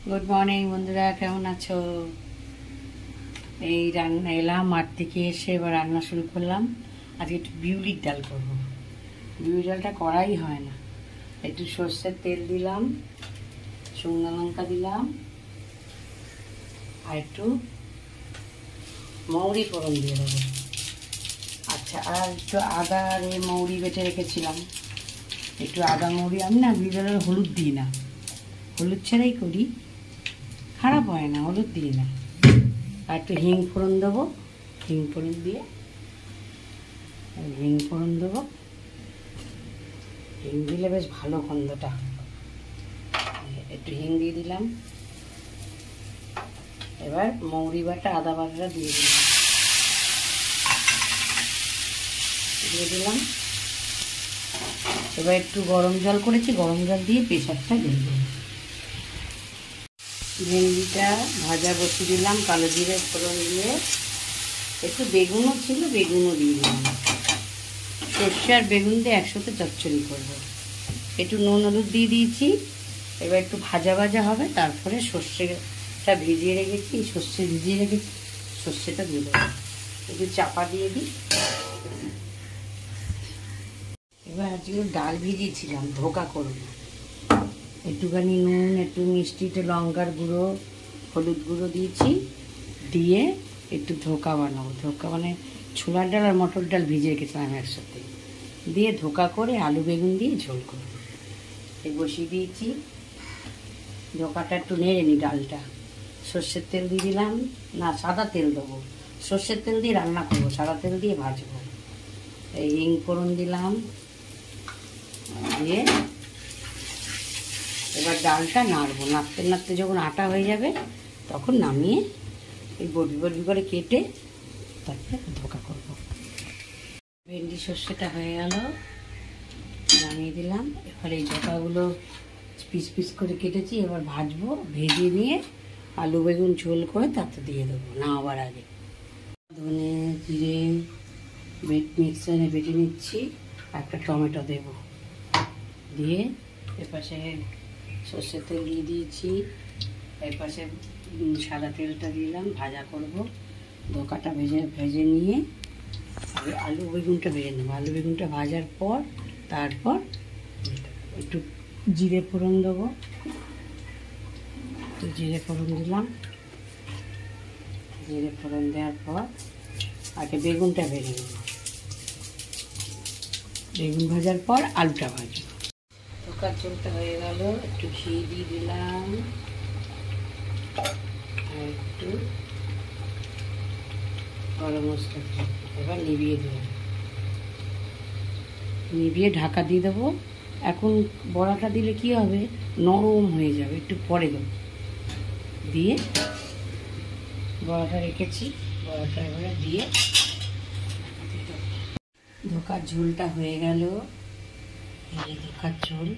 Good morning বন্ধুরা, কেমন আছো? এই রান্না এলাম মাঠ থেকে এসে এবার রান্না শুরু করলাম। আজকে একটু বিউলির ডাল করবো। বিউলির ডালটা করাই হয় না। একটু সর্ষের তেল দিলাম, শুকনো লঙ্কা দিলাম, আর একটু মৌরি ফোড়ন দিয়ে দেবো। আচ্ছা, আর একটু আদা আর মৌরি বেটে রেখেছিলাম। একটু আদা মৌরি, আমি না বিউলির ডালে হলুদ দিই না, হলুদ ছাড়াই করি, খারাপ হয় না, হলুদ দিই না। আর একটু হিং ফোড়ন দেবো, হিং ফোড়ন দিয়ে হিং ফোড়ন দেবো। হিং দিলে বেশ ভালো গন্ধটা। একটু হিং দিয়ে দিলাম। এবার মৌরি বাটা আদা বাটাটা দিয়ে দিলাম। এবার একটু গরম জল করেছি, গরম জল দিয়ে প্রেশারটা দিয়ে দেবো। ভেন্ডিটা ভাজা বসিয়ে দিলাম, কালো জিরে ফোড়ন দিয়ে। একটু বেগুনও ছিল, বেগুনও দিয়ে দিলাম। সর্ষে আর বেগুন দিয়ে একসাথে চচ্চড়ি করবো। একটু নুন হলুদ দিয়ে দিয়েছি। এবার একটু ভাজা ভাজা হবে, তারপরে সর্ষেটা ভিজিয়ে রেখেছি, সর্ষে ভিজিয়ে রেখেছি, সর্ষেটা দিয়ে দেবো। একটু চাপা দিয়ে দিই। এবার আজকে ডাল ভিজিয়েছিলাম, ধোকা করবো। একটুখানি নুন, একটু মিষ্টি, একটু লঙ্কার গুঁড়ো, হলুদ গুঁড়ো দিয়েছি, দিয়ে একটু ধোকা বানাবো। ধোকা মানে ছোলার ডাল আর মটর ডাল ভিজে রেখেছিলাম একসাথে, দিয়ে ধোকা করে আলু বেগুন দিয়ে ঝোল করবো। এই বসিয়ে দিয়েছি। ধোকাটা একটু নেড়ে নিই। ডালটা সর্ষের তেল দিয়ে দিলাম, না সাদা তেল দেবো। সর্ষের তেল দিয়ে রান্না করবো, সাদা তেল দিয়ে ভাজবো। এই হিং ফোড়ন দিলাম, দিয়ে এবার ডালটা নাড়বো। নাড়তে নাড়তে যখন আটা হয়ে যাবে তখন নামিয়ে এই বড়ি বড়ি করে কেটে তারপরে ধোকা করবো। ভেন্ডি সর্ষেটা হয়ে গেল, নামিয়ে দিলাম। এবার এই ধোকাগুলো পিস পিস করে কেটেছি, এবার ভাজবো। ভেজে নিয়ে আলু বেগুন ঝোল করে তাতে দিয়ে দেবো নামাবার আগে। ধনে জিরে মিক্সারে বেটে নিচ্ছি, একটা টমেটো দেবো। দিয়ে এপাশে সর্ষের তেল দিয়ে দিয়েছি, এপাশে সাদা তেলটা দিলাম, ভাজা করব। ধোকাটা ভেজে নিয়ে আগে আলু বেগুনটা ভেজে নেবো। আলু বেগুনটা ভাজার পর তারপর একটু জিরে ফোড়ন দেবো। একটু জিরে ফোড়ন দিলাম। জিরে ফোড়ন দেওয়ার পর আগে বেগুনটা ভেজে নেব। বেগুন ভাজার পর আলুটা ভাজবো। ধোকার ঝোলটা হয়ে গেল, একটু ঘি দিয়ে দিলাম, আর একটু গরম মশলা। এবার নিভিয়ে দিলাম, নিভিয়ে ঢাকা দিয়ে দেবো। এখন বড়াটা দিলে কি হবে, নরম হয়ে যাবে, একটু পরে দেবো। দিয়ে বড়াটা রেখেছি, বড়াটা এবারে দিয়ে ধোকার ঝোলটা হয়ে গেল। এই ধোকার ঝোল,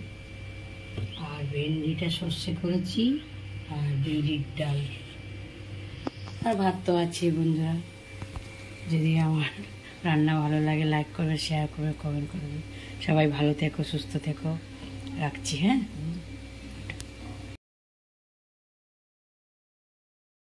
আর ভেন্ডিটা সর্ষে করেছি, আর বিউলির ডাল, আর ভাত তো আছে। বন্ধুরা, যদি আমার রান্না ভালো লাগে লাইক করবে, শেয়ার করবে, কমেন্ট করবে। সবাই ভালো থেকো, সুস্থ থেকো। রাখছি, হ্যাঁ।